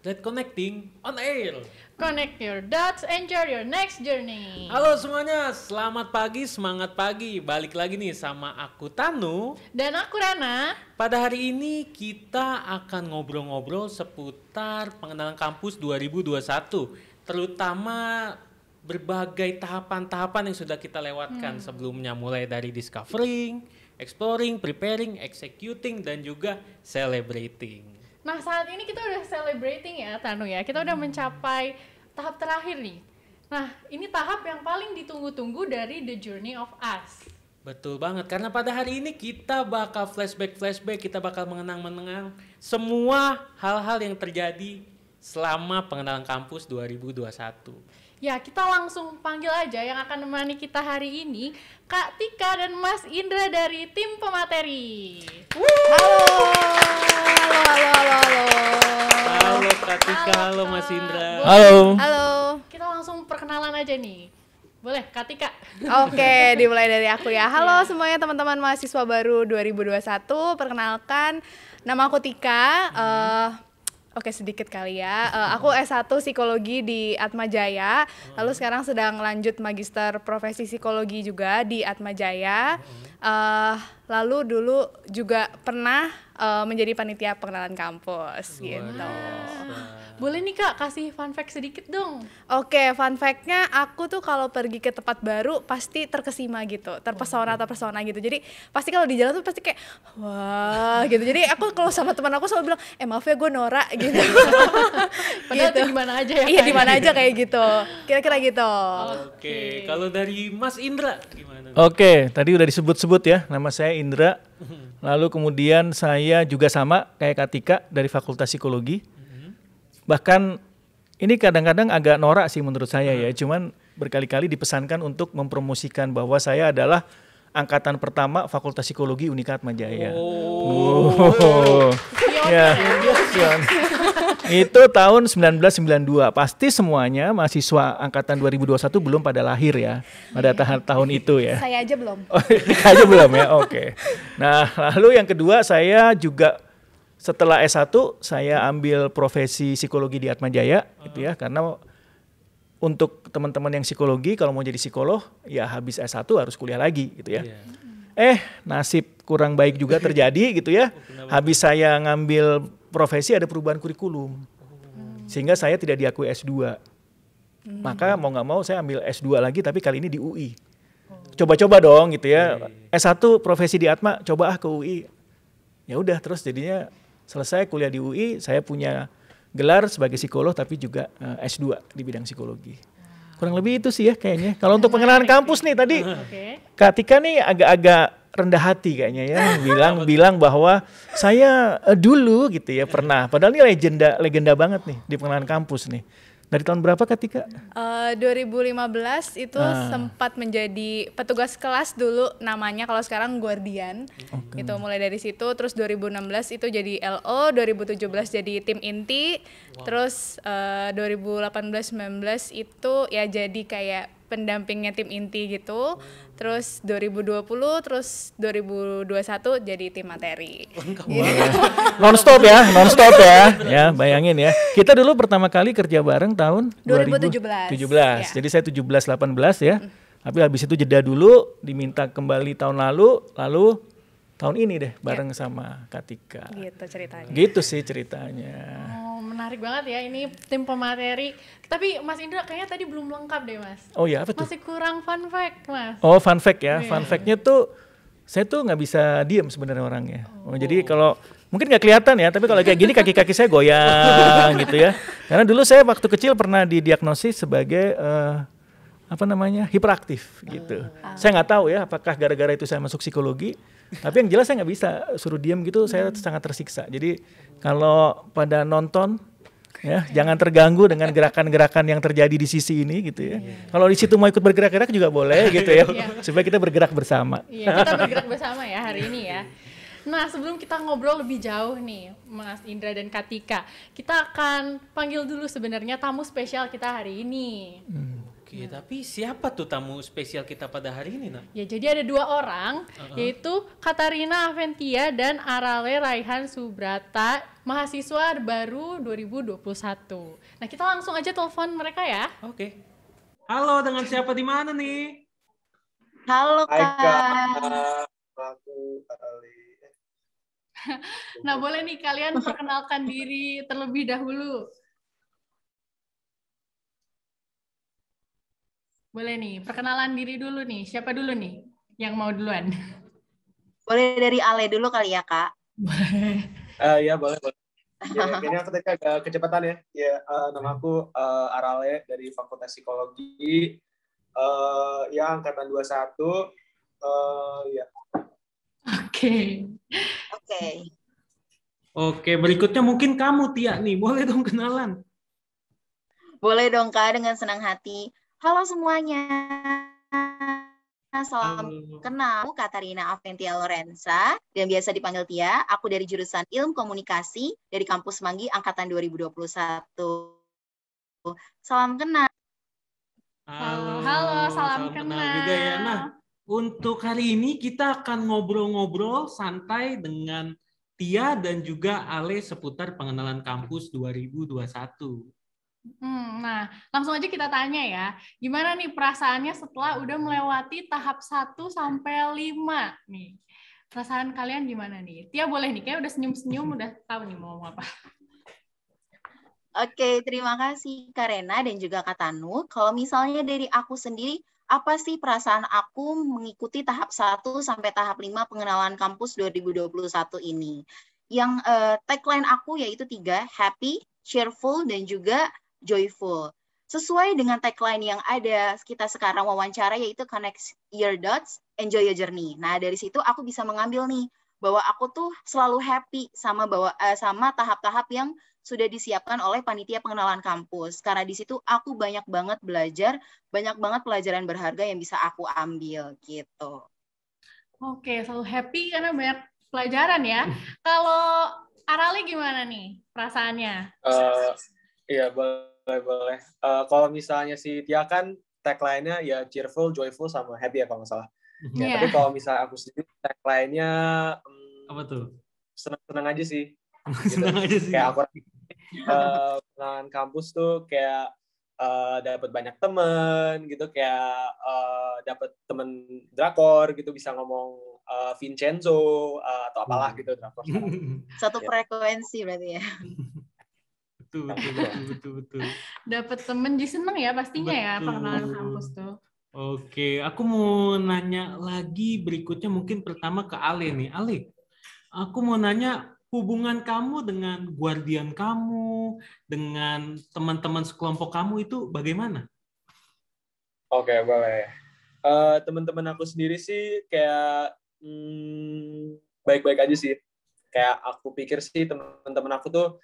that connecting on air. Connect your dots, enjoy your next journey. Halo semuanya, selamat pagi, semangat pagi. Balik lagi nih sama aku Tanu. Dan aku Rana. Pada hari ini kita akan ngobrol-ngobrol seputar pengenalan kampus 2021. Terutama berbagai tahapan-tahapan yang sudah kita lewatkan sebelumnya. Mulai dari discovering, exploring, preparing, executing, dan juga celebrating. Nah saat ini kita udah celebrating ya Tanu ya. Kita udah mencapai tahap terakhir nih. Nah ini tahap yang paling ditunggu-tunggu dari The Journey of Us. Betul banget, karena pada hari ini kita bakal flashback, kita bakal mengenang semua hal-hal yang terjadi selama pengenalan kampus 2021. Ya kita langsung panggil aja yang akan menemani kita hari ini, Kak Tika dan Mas Indra dari tim pemateri. Halo Kak Tika, halo Mas Indra. Halo. Kita langsung perkenalan aja nih. Boleh Kak Tika? Oke, dimulai dari aku ya. Halo semuanya teman-teman mahasiswa baru 2021. Perkenalkan, nama aku Tika. Oke, sedikit kali ya. Aku S1 Psikologi di Atmajaya. Lalu sekarang sedang lanjut Magister Profesi Psikologi juga di Atmajaya. Lalu dulu juga pernah menjadi panitia pengenalan kampus gitu. Boleh nih Kak, kasih fun fact sedikit dong. Oke, fun fact-nya aku tuh kalau pergi ke tempat baru pasti terkesima gitu, terpesona gitu. Jadi pasti kalau di jalan tuh pasti kayak wah gitu. Jadi aku kalau sama teman aku selalu bilang, maaf ya gue norak gitu. Padahal gitu. di mana aja ya. Iya, di mana aja kayak gitu. Kira-kira gitu. Oke, kalau dari Mas Indra gimana? Oke, tadi udah disebut-sebut ya, nama saya Indra. Lalu kemudian saya juga sama kayak Kak Tika dari Fakultas Psikologi. Bahkan ini kadang-kadang agak norak sih menurut saya ya, cuman berkali-kali dipesankan untuk mempromosikan bahwa saya adalah angkatan pertama Fakultas Psikologi Unika Atmajaya. Ya, itu tahun 1992. Pasti semuanya mahasiswa angkatan 2021 belum pada lahir ya pada tahun itu ya. Saya aja belum. Oh, aja belum ya. Oke. Nah, lalu yang kedua saya juga setelah S1 saya ambil profesi psikologi di Atmajaya gitu ya, karena untuk teman-teman yang psikologi kalau mau jadi psikolog ya habis S1 harus kuliah lagi gitu ya. Nasib kurang baik juga terjadi gitu ya. Habis saya ngambil profesi ada perubahan kurikulum. Sehingga saya tidak diakui S2. Maka mau nggak mau saya ambil S2 lagi tapi kali ini di UI. Coba-coba dong gitu ya. S1 profesi di Atma, coba ke UI. Ya udah terus jadinya selesai kuliah di UI, saya punya gelar sebagai psikolog tapi juga S2 di bidang psikologi. Kurang lebih itu sih ya kayaknya. Kalau untuk pengenalan kampus nih tadi, Kak Tika nih agak-agak rendah hati kayaknya ya, bilang bahwa saya dulu gitu ya pernah. Padahal ini legenda banget nih di pengenalan kampus nih. Dari tahun berapa Kak Tika? 2015 itu sempat menjadi petugas kelas dulu namanya, kalau sekarang guardian. Itu mulai dari situ, terus 2016 itu jadi LO, 2017 jadi tim inti, terus 2018-19 itu ya jadi kayak pendampingnya tim inti gitu. Terus 2020, terus 2021 jadi tim materi. Non-stop ya. Ya, bayangin ya. Kita dulu pertama kali kerja bareng tahun 2017. Ya. Jadi saya 17-18 ya. Tapi habis itu jeda dulu, diminta kembali tahun lalu tahun ini deh bareng sama Kak Tika. Gitu ceritanya. Gitu sih ceritanya. Menarik banget ya ini tim pemateri. Tapi Mas Indra kayaknya tadi belum lengkap deh Mas. Oh ya, apa tuh? Masih kurang fun fact Mas. Oh, fun fact ya. Fun fact-nya tuh saya tuh nggak bisa diem sebenarnya orangnya. Jadi kalau mungkin nggak kelihatan ya, tapi kalau kayak gini kaki-kaki saya goyang gitu ya. Karena dulu saya waktu kecil pernah didiagnosis sebagai hiperaktif gitu. Saya nggak tahu ya apakah gara-gara itu saya masuk psikologi. Tapi yang jelas saya nggak bisa suruh diam gitu, saya sangat tersiksa. Jadi kalau pada nonton ya jangan terganggu dengan gerakan-gerakan yang terjadi di sisi ini gitu ya. Kalau di situ mau ikut bergerak-gerak juga boleh gitu ya, supaya kita bergerak bersama. Iya, kita bergerak bersama ya hari ini ya. Nah sebelum kita ngobrol lebih jauh nih Mas Indra dan Kak Tika, kita akan panggil dulu sebenarnya tamu spesial kita hari ini. Oke, tapi siapa tuh tamu spesial kita pada hari ini, Nak? Ya, jadi ada 2 orang, yaitu Katarina Aventia dan Arale Raihan Subrata, mahasiswa baru 2021. Nah, kita langsung aja telepon mereka ya. Oke. Halo, dengan siapa di mana nih? Halo Hai Kak, Kak. aku Ali. Nah, boleh nih kalian perkenalkan diri terlebih dahulu. Boleh nih, perkenalan diri dulu nih. Siapa dulu nih yang mau duluan? Boleh dari Ale dulu kali ya, Kak? Ya boleh. Ya, kayaknya aku tadi agak kecepatan ya. Ya, nama aku Arale dari Fakultas Psikologi. Ya angkatan 21. Ya. Oke. Oke. Oke, berikutnya mungkin kamu, Tia nih. Boleh dong kenalan. Boleh dong, Kak, dengan senang hati. Halo semuanya. Salam kenal, aku Katarina Aventia Lorenza, dan biasa dipanggil Tia. Aku dari jurusan Ilmu Komunikasi dari kampus Manggi angkatan 2021. Salam kenal. Halo, salam kenal kenal. juga ya. Nah, untuk hari ini kita akan ngobrol-ngobrol santai dengan Tia dan juga Ale seputar pengenalan kampus 2021. Nah, langsung aja kita tanya ya. Gimana nih perasaannya setelah udah melewati tahap 1 sampai 5 nih? Perasaan kalian gimana nih? Tia boleh nih, kayak udah senyum-senyum, udah tahu nih mau ngomong apa. Oke, terima kasih Kak Rena dan juga Kak Tanu. Kalau misalnya dari aku sendiri, apa sih perasaan aku mengikuti tahap 1 sampai tahap 5 pengenalan kampus 2021 ini? Yang tagline aku yaitu 3, happy, cheerful, dan juga joyful. Sesuai dengan tagline yang ada kita sekarang wawancara yaitu connect your dots, enjoy your journey. Nah, dari situ aku bisa mengambil nih bahwa aku tuh selalu happy sama tahap-tahap yang sudah disiapkan oleh panitia pengenalan kampus. Karena di situ aku banyak banget belajar, banyak banget pelajaran berharga yang bisa aku ambil gitu. Oke, selalu happy karena banyak pelajaran ya. Kalau Arali gimana nih perasaannya? Iya boleh. Kalau misalnya si Tia kan tagline-nya ya cheerful, joyful, sama happy ya kalau nggak salah. Ya, tapi kalau misalnya aku sendiri tagline-nya apa tuh? Senang-senang aja sih. Senang aja sih. Kayak aku pengenalan kampus tuh kayak dapat banyak temen gitu, kayak dapat temen drakor gitu, bisa ngomong Vincenzo atau apalah gitu drakor. Satu frekuensi berarti ya. Betul. Dapat temen jadi seneng ya pastinya ya pengenalan kampus tuh. Oke, aku mau nanya lagi berikutnya mungkin pertama ke Ale nih. Ale, aku mau nanya hubungan kamu dengan guardian kamu, dengan teman-teman sekelompok kamu itu bagaimana? Oke, boleh. Teman-teman aku sendiri sih kayak baik-baik aja sih. Kayak aku pikir sih teman-teman aku tuh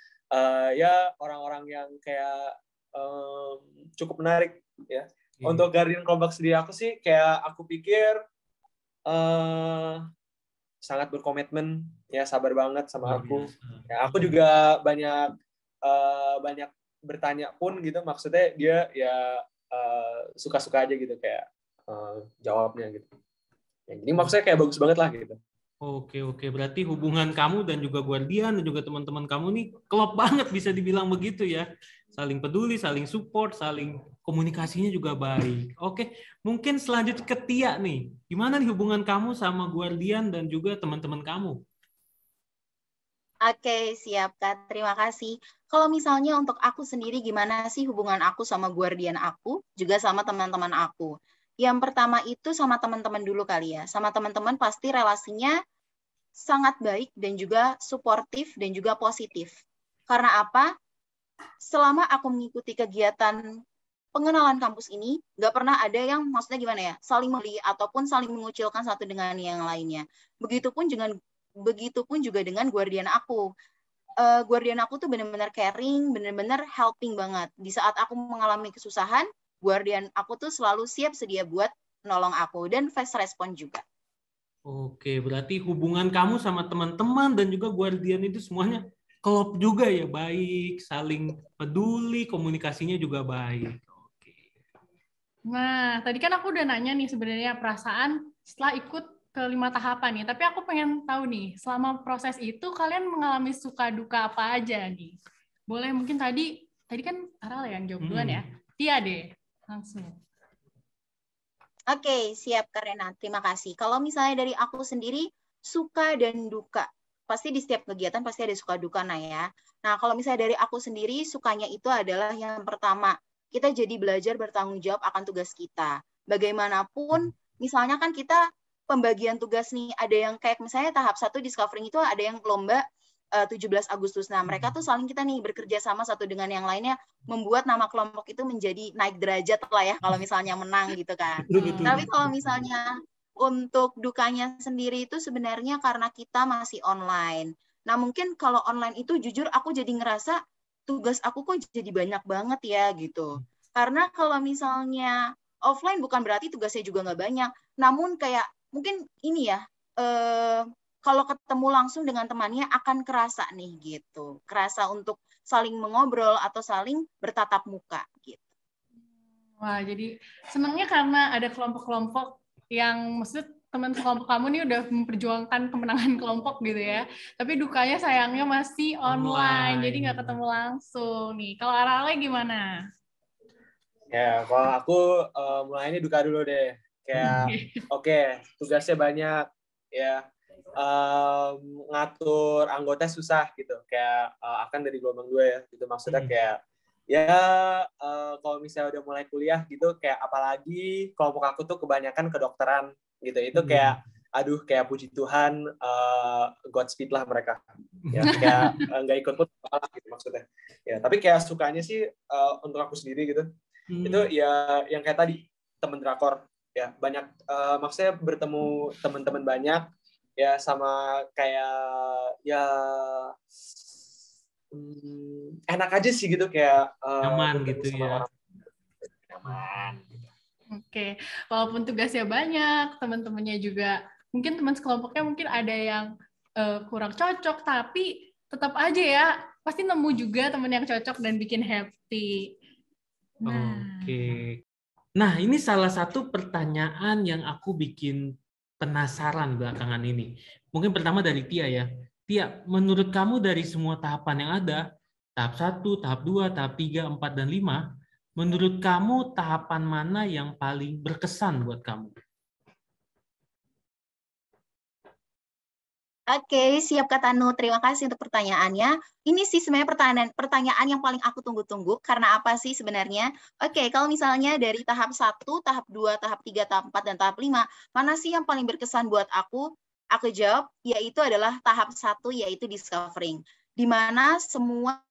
ya orang-orang yang kayak cukup menarik ya. Untuk Guardian Kelompok sendiri aku sih kayak aku pikir sangat berkomitmen ya, sabar banget sama aku. Ya, aku juga banyak bertanya pun gitu, maksudnya dia ya suka-suka aja gitu kayak jawabnya gitu. Ya, jadi maksudnya kayak bagus banget lah gitu. Oke, berarti hubungan kamu dan juga Guardian dan juga teman-teman kamu nih klop banget bisa dibilang begitu ya. Saling peduli, saling support, saling komunikasinya juga baik. Oke, mungkin selanjutnya ke Tia nih. Gimana nih hubungan kamu sama Guardian dan juga teman-teman kamu? Oke, siap Kak. Terima kasih. Kalau misalnya untuk aku sendiri, gimana sih hubungan aku sama Guardian aku, juga sama teman-teman aku? Yang pertama itu sama teman-teman dulu kali ya. Sama teman-teman pasti relasinya sangat baik dan juga suportif dan juga positif. Karena apa? Selama aku mengikuti kegiatan pengenalan kampus ini, nggak pernah ada yang maksudnya gimana ya, saling membeli ataupun saling mengucilkan satu dengan yang lainnya. Begitupun juga dengan Guardian aku. Guardian aku tuh benar-benar caring, benar-benar helping banget. Di saat aku mengalami kesusahan, Guardian aku tuh selalu siap sedia buat nolong aku dan fast respon juga. Oke, berarti hubungan kamu sama teman-teman dan juga Guardian itu semuanya klop juga ya, baik, saling peduli, komunikasinya juga baik. Oke. Nah, tadi kan aku udah nanya nih sebenarnya perasaan setelah ikut ke 5 tahapan nih. Tapi aku pengen tahu nih, selama proses itu kalian mengalami suka duka apa aja nih? Boleh mungkin tadi kan Aral yang jawab duluan ya. Tia deh, langsung. Oke, siap Kak Rena. Terima kasih. Kalau misalnya dari aku sendiri, suka dan duka. Pasti di setiap kegiatan pasti ada suka duka, nah ya. Nah, kalau misalnya dari aku sendiri, sukanya itu adalah yang pertama, kita jadi belajar bertanggung jawab akan tugas kita. Bagaimanapun, misalnya kan kita pembagian tugas nih, ada yang kayak misalnya tahap 1 discovering itu ada yang lomba 17 Agustus. Nah, mereka tuh saling kita nih bekerja sama satu dengan yang lainnya, membuat nama kelompok itu menjadi naik derajat lah ya, kalau misalnya menang gitu kan. Tapi kalau misalnya untuk dukanya sendiri itu sebenarnya karena kita masih online. Nah, mungkin kalau online itu jujur aku jadi ngerasa tugas aku kok jadi banyak banget ya gitu. Karena kalau misalnya offline bukan berarti tugasnya juga nggak banyak. Namun kayak mungkin ini ya, kalau ketemu langsung dengan temannya akan kerasa nih gitu. Kerasa untuk saling mengobrol atau saling bertatap muka gitu. Wah, jadi senangnya karena ada kelompok-kelompok yang maksud teman kelompok kamu nih udah memperjuangkan kemenangan kelompok gitu ya. Tapi dukanya sayangnya masih online, jadi nggak ketemu langsung nih. Kalau Arale gimana? Ya, kalau aku mulainya duka dulu deh. Kayak oke, tugasnya banyak ya. Ngatur anggota susah gitu. Kayak akan dari gelombang 2 ya. Gitu maksudnya kayak ya kalau misalnya udah mulai kuliah gitu, kayak apalagi kelompok aku tuh kebanyakan kedokteran gitu. Itu kayak aduh, kayak puji Tuhan, Godspeed lah mereka. Ya, kayak nggak ikut pun salah gitu maksudnya. Ya, tapi kayak sukanya sih untuk aku sendiri gitu. Itu ya yang kayak tadi temen drakor ya, banyak maksudnya bertemu teman-teman banyak ya, sama kayak ya enak aja sih gitu, kayak nyaman gitu ya. Nyaman. Oke, walaupun tugasnya banyak, teman-temannya juga mungkin teman sekelompoknya mungkin ada yang kurang cocok, tapi tetap aja ya pasti nemu juga teman yang cocok dan bikin happy. Oke. Nah, ini salah satu pertanyaan yang aku bikin penasaran belakangan ini. Mungkin pertama dari Tia ya. Tia, menurut kamu dari semua tahapan yang ada, tahap 1, tahap 2, tahap 3, 4, dan 5, menurut kamu tahapan mana yang paling berkesan buat kamu? Oke, siap Kak Tanu. Terima kasih untuk pertanyaannya. Ini sih sebenarnya pertanyaan yang paling aku tunggu-tunggu. Karena apa sih sebenarnya? Oke, kalau misalnya dari tahap 1, tahap 2, tahap 3, tahap 4, dan tahap 5, mana sih yang paling berkesan buat aku? Aku jawab, yaitu adalah tahap 1, yaitu discovering. Di mana semua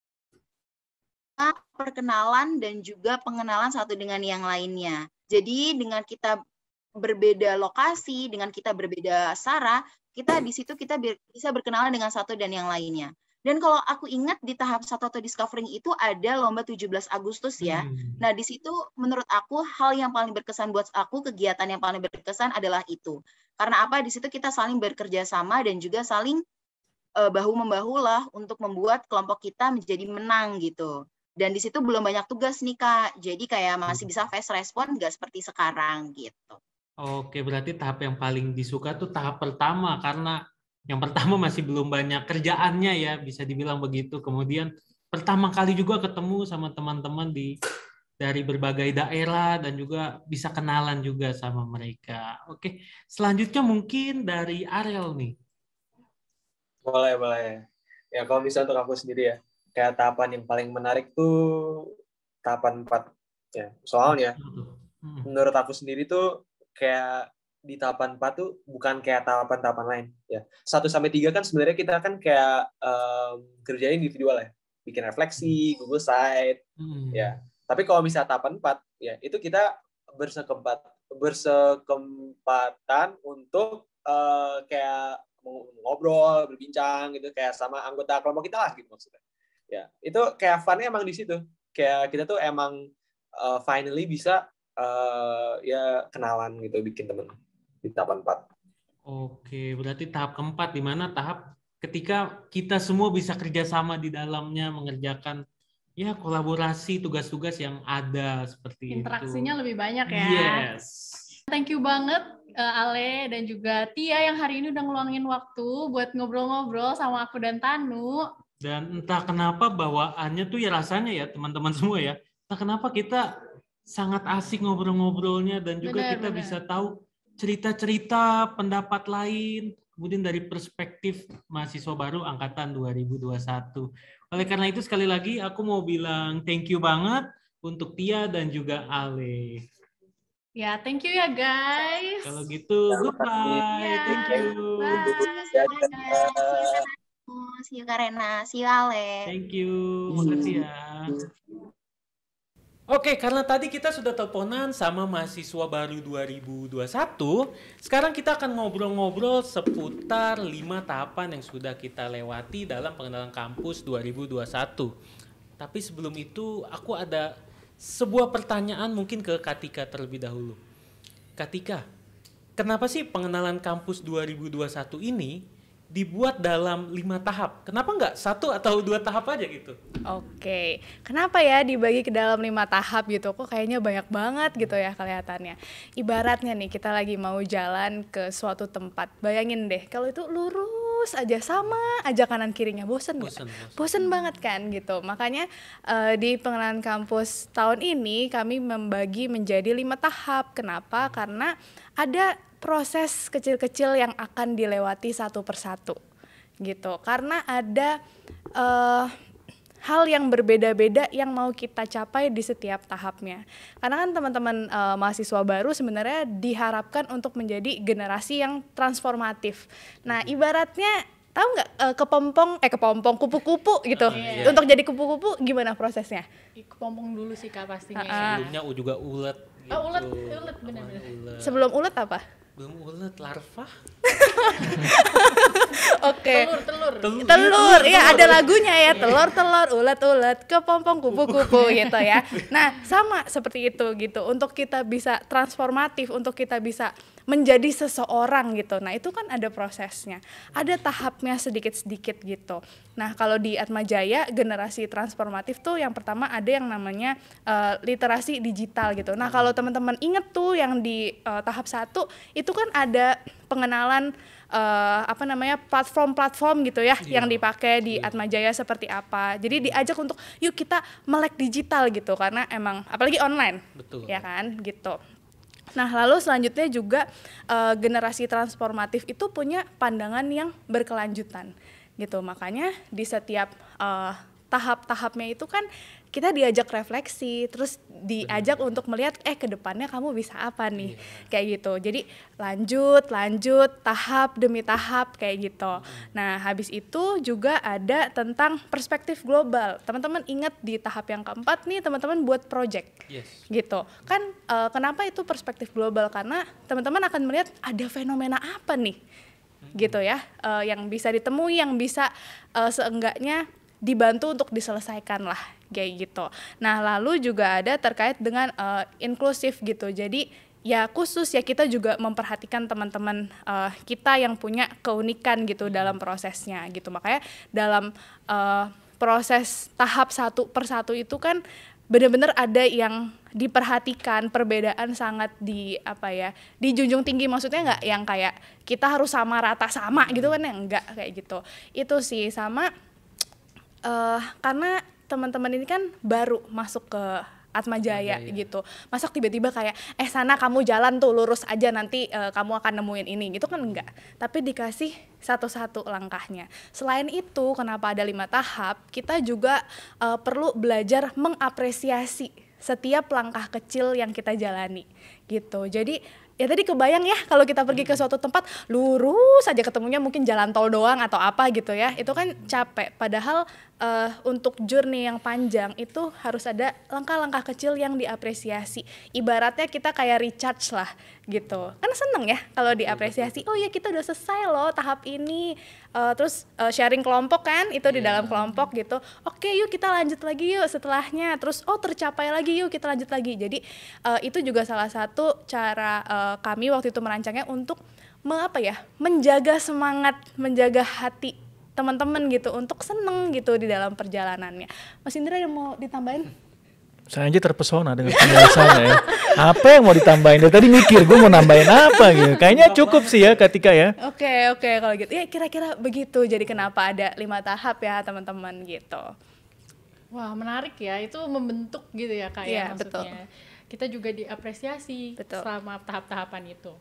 perkenalan dan juga pengenalan satu dengan yang lainnya. Jadi dengan kita berbeda lokasi, dengan kita berbeda sarana, kita di situ kita bisa berkenalan dengan satu dan yang lainnya. Dan kalau aku ingat di tahap 1 atau discovering itu ada lomba 17 Agustus ya. Nah, di situ menurut aku hal yang paling berkesan buat aku, kegiatan yang paling berkesan adalah itu. Karena apa? Di situ kita saling bekerja sama dan juga saling bahu-membahu lah untuk membuat kelompok kita menjadi menang gitu. Dan di situ belum banyak tugas nih Kak. Jadi kayak masih bisa fast respon, nggak seperti sekarang gitu. Oke, berarti tahap yang paling disuka tuh tahap pertama, karena yang pertama masih belum banyak kerjaannya ya, bisa dibilang begitu. Kemudian pertama kali juga ketemu sama teman-teman dari berbagai daerah dan juga bisa kenalan juga sama mereka. Oke, selanjutnya mungkin dari Ariel nih. Boleh. Ya kalau misalnya untuk aku sendiri ya, kayak tahapan yang paling menarik tuh tahapan 4 ya. Soalnya menurut aku sendiri tuh kayak di tahapan 4 tuh bukan kayak tahapan-tahapan lain ya. 1 sampai 3 kan sebenarnya kita kan kayak kerjain individual ya. Bikin refleksi, Google Site ya. Tapi kalau misalnya tahapan 4 ya, itu kita bersekempatan untuk kayak ngobrol, berbincang gitu kayak sama anggota kelompok kita lah gitu maksudnya. Ya, itu kayak fun-nya emang di situ. Kayak kita tuh emang finally bisa ya kenalan gitu, bikin temen di tahap 4. Oke, berarti tahap keempat di mana tahap ketika kita semua bisa kerjasama di dalamnya mengerjakan ya kolaborasi tugas-tugas yang ada seperti Interaksinya itu. lebih banyak ya. Yes. Thank you banget Ale dan juga Tia yang hari ini udah ngeluangin waktu buat ngobrol-ngobrol sama aku dan Tanu. Dan entah kenapa bawaannya tuh ya rasanya ya teman-teman semua ya. Entah kenapa kita sangat asik ngobrol-ngobrolnya dan juga Benar, kita benar. bisa tahu cerita-cerita pendapat lain kemudian dari perspektif mahasiswa baru angkatan 2021. Oleh karena itu sekali lagi aku mau bilang thank you banget untuk Tia dan juga Ale. Ya, thank you ya guys. Kalau gitu goodbye. Ya, Thank you. bye. See you Karena, see you Ale. Thank you. Makasih ya. Oke, karena tadi kita sudah teleponan sama mahasiswa baru 2021, sekarang kita akan ngobrol-ngobrol seputar 5 tahapan yang sudah kita lewati dalam pengenalan kampus 2021. Tapi sebelum itu, aku ada sebuah pertanyaan mungkin ke Katika terlebih dahulu. Katika, kenapa sih pengenalan kampus 2021 ini dibuat dalam 5 tahap? Kenapa nggak 1 atau 2 tahap aja gitu? Oke, kenapa ya dibagi ke dalam 5 tahap gitu? Kok kayaknya banyak banget gitu ya kelihatannya. Ibaratnya nih kita lagi mau jalan ke suatu tempat. Bayangin deh kalau itu lurus aja sama aja kanan kirinya, bosen nggak? Bosen banget kan gitu. Makanya di pengenalan kampus tahun ini kami membagi menjadi 5 tahap. Kenapa? Karena ada proses kecil-kecil yang akan dilewati satu persatu gitu. Karena ada hal yang berbeda-beda yang mau kita capai di setiap tahapnya. Karena kan teman-teman mahasiswa baru sebenarnya diharapkan untuk menjadi generasi yang transformatif. Nah, ibaratnya tahu nggak kepompong kupu-kupu gitu. Untuk jadi kupu-kupu gimana prosesnya? Kepompong dulu sih Kak pastinya. Sebelumnya juga ulet gitu. Oh, ulet benar-benar. Sebelum ulet apa? Belum ulet, larva. Oke. Telur. Ya ada lagunya ya, telur, ulet, kepompong, kupu-kupu gitu ya. Nah, sama seperti itu gitu. Untuk kita bisa transformatif, untuk kita bisa menjadi seseorang gitu. Nah, itu kan ada prosesnya. Ada tahapnya sedikit-sedikit gitu. Nah, kalau di Atmajaya generasi transformatif tuh yang pertama ada yang namanya literasi digital gitu. Nah, kalau teman-teman inget tuh yang di tahap 1 itu kan ada pengenalan platform-platform gitu ya yang dipakai di Atmajaya seperti apa. Jadi diajak untuk yuk kita melek digital gitu karena emang apalagi online. Betul. Ya kan gitu. Nah, lalu selanjutnya juga generasi transformatif itu punya pandangan yang berkelanjutan gitu. Makanya di setiap tahap-tahapnya itu kan kita diajak refleksi, terus diajak untuk melihat ke depannya kamu bisa apa nih, kayak gitu. Jadi lanjut tahap demi tahap kayak gitu. Nah, habis itu juga ada tentang perspektif global. Teman-teman ingat di tahap yang keempat nih teman-teman buat project, gitu. Kan kenapa itu perspektif global? Karena teman-teman akan melihat ada fenomena apa nih, gitu ya, yang bisa ditemui, yang bisa seenggaknya dibantu untuk diselesaikan lah kayak gitu. Nah, lalu juga ada terkait dengan inklusif gitu. Jadi ya khusus ya kita juga memperhatikan teman-teman kita yang punya keunikan gitu dalam prosesnya gitu. Makanya dalam proses tahap 1 per 1 itu kan benar-benar ada yang diperhatikan, perbedaan sangat dijunjung tinggi, maksudnya nggak yang kayak kita harus sama rata sama gitu kan ya, enggak kayak gitu. Itu sih sama karena teman-teman ini kan baru masuk ke Atmajaya gitu. Masa tiba-tiba kayak sana kamu jalan tuh lurus aja nanti kamu akan nemuin ini gitu kan enggak. Tapi dikasih satu-satu langkahnya. Selain itu kenapa ada 5 tahap, kita juga perlu belajar mengapresiasi setiap langkah kecil yang kita jalani gitu. Jadi ya tadi kebayang ya kalau kita pergi ke suatu tempat lurus aja ketemunya mungkin jalan tol doang atau apa gitu ya, itu kan capek. Padahal untuk journey yang panjang itu harus ada langkah-langkah kecil yang diapresiasi. Ibaratnya kita kayak recharge lah gitu. Kan seneng ya kalau diapresiasi. Oh ya kita udah selesai loh tahap ini. Terus sharing kelompok kan itu di dalam kelompok gitu. Oke yuk kita lanjut lagi yuk setelahnya. Terus tercapai lagi yuk kita lanjut lagi. Jadi itu juga salah satu cara kami waktu itu merancangnya untuk menjaga semangat, menjaga hati teman-teman gitu untuk seneng gitu di dalam perjalanannya. Mas Indra ada mau ditambahin? Saya aja terpesona dengan penjelasannya ya. Apa yang mau ditambahin? Dari tadi mikir gue mau nambahin apa gitu. Kayaknya cukup sih ya Katika ya. Oke, kalau gitu. Ya kira-kira begitu. Jadi kenapa ada 5 tahap ya teman-teman gitu. Wah, menarik ya. Itu membentuk gitu ya Kak Iya, ya maksudnya. Kita juga diapresiasi selama tahap-tahapan itu.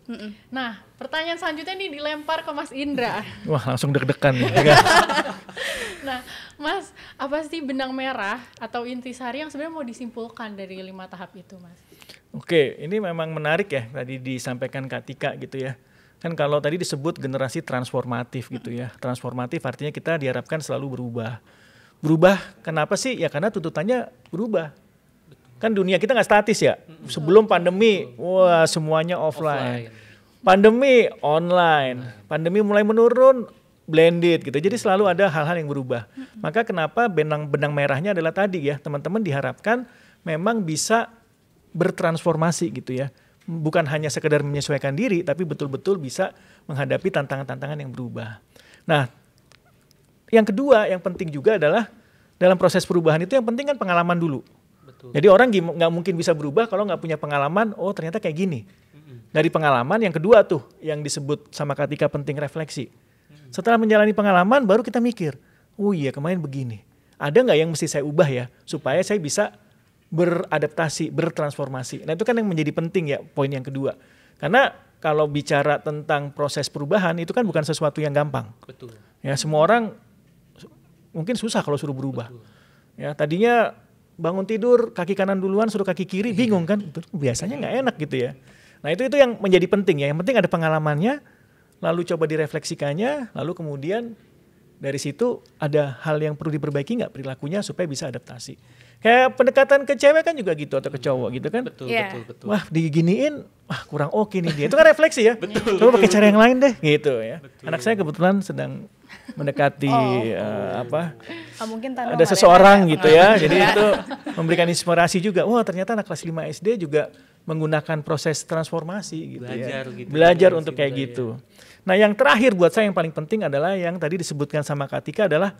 Nah, pertanyaan selanjutnya nih dilempar ke Mas Indra. Wah, langsung deg-degan nih. Nah, Mas, apa sih benang merah atau intisari yang sebenarnya mau disimpulkan dari 5 tahap itu, Mas? Oke, ini memang menarik ya tadi disampaikan Katika gitu ya. Kan kalau tadi disebut generasi transformatif gitu ya. Transformatif artinya kita diharapkan selalu berubah. Berubah kenapa sih? Ya karena tuntutannya berubah. Kan dunia kita nggak statis ya. Sebelum pandemi, wah semuanya offline. Pandemi online. Pandemi mulai menurun, blended gitu. Jadi selalu ada hal-hal yang berubah. Maka kenapa benang merahnya adalah tadi ya, teman-teman diharapkan memang bisa bertransformasi gitu ya. Bukan hanya sekedar menyesuaikan diri, tapi betul-betul bisa menghadapi tantangan-tantangan yang berubah. Nah, yang kedua yang penting juga adalah dalam proses perubahan itu yang penting kan pengalaman dulu. Jadi orang nggak mungkin bisa berubah kalau nggak punya pengalaman, oh ternyata kayak gini. Dari pengalaman yang kedua tuh yang disebut sama Katika penting refleksi. Setelah menjalani pengalaman baru kita mikir, oh iya kemarin begini. Ada nggak yang mesti saya ubah ya supaya saya bisa beradaptasi, bertransformasi. Nah itu kan yang menjadi penting ya poin yang kedua. Karena kalau bicara tentang proses perubahan itu kan bukan sesuatu yang gampang. Betul. Ya semua orang mungkin susah kalau suruh berubah. Ya tadinya bangun tidur kaki kanan duluan suruh kaki kiri bingung kan, itu biasanya nggak enak gitu ya. Nah itu yang menjadi penting ya, yang penting ada pengalamannya, lalu coba direfleksikannya, lalu kemudian dari situ ada hal yang perlu diperbaiki nggak perilakunya supaya bisa adaptasi. Kayak pendekatan ke cewek kan juga gitu atau ke cowok gitu kan. Betul. Wah diginiin, wah kurang oke nih dia. Itu kan refleksi ya. Coba pakai cara yang lain deh gitu ya. Betul. Anak saya kebetulan sedang mendekati mungkin ada seseorang gitu ya. Jadi itu memberikan inspirasi juga. Wah ternyata anak kelas 5 SD juga menggunakan proses transformasi gitu. Belajar untuk kayak gitu. Nah yang terakhir buat saya yang paling penting adalah yang tadi disebutkan sama Katika adalah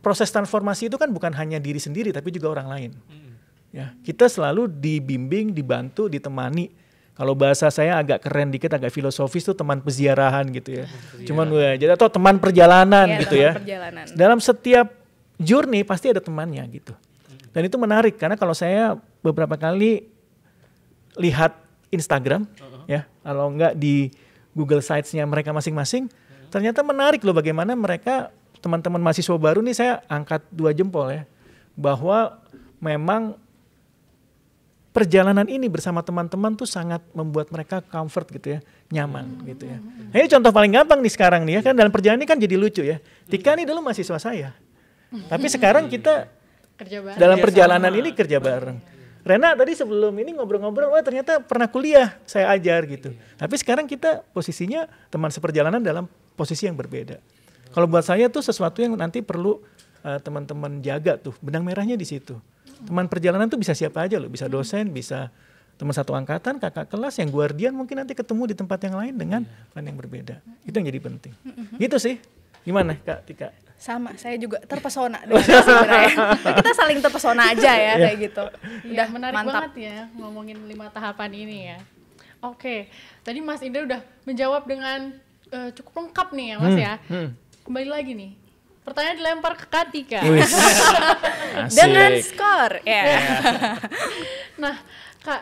proses transformasi itu kan bukan hanya diri sendiri tapi juga orang lain. Ya, kita selalu dibimbing, dibantu, ditemani. Kalau bahasa saya agak keren dikit, agak filosofis tuh teman peziarahan gitu ya. Cuman jadi atau teman perjalanan gitu ya. Perjalanan. Dalam setiap journey pasti ada temannya gitu. Dan itu menarik karena kalau saya beberapa kali lihat Instagram ya, kalau enggak di Google Sites-nya mereka masing-masing, ternyata menarik loh bagaimana mereka teman-teman mahasiswa baru nih saya angkat 2 jempol ya. Bahwa memang perjalanan ini bersama teman-teman tuh sangat membuat mereka comfort gitu ya, nyaman gitu ya. Nah ini contoh paling gampang nih sekarang nih ya kan dalam perjalanan ini kan jadi lucu ya. Tika nih dulu mahasiswa saya. Tapi sekarang kita dalam perjalanan ini kerja bareng. Rena tadi sebelum ini ngobrol-ngobrol, wah ternyata pernah kuliah saya ajar gitu. Tapi sekarang kita posisinya teman seperjalanan dalam posisi yang berbeda. Kalau buat saya tuh sesuatu yang nanti perlu teman-teman jaga tuh, benang merahnya di situ. Teman perjalanan tuh bisa siapa aja loh, bisa dosen, bisa teman satu angkatan, kakak kelas, yang guardian mungkin nanti ketemu di tempat yang lain dengan plan yang berbeda. Itu yang jadi penting. Gitu sih. Gimana Kak Tika? Sama, saya juga terpesona dengan sebenarnya. Kita saling terpesona aja ya kayak gitu. Udah menarik mantap banget ya ngomongin 5 tahapan ini ya. Oke, tadi Mas Indra udah menjawab dengan cukup lengkap nih ya Mas ya. Kembali lagi nih, pertanyaan dilempar ke Katika. Dengan skor. Nah, Kak,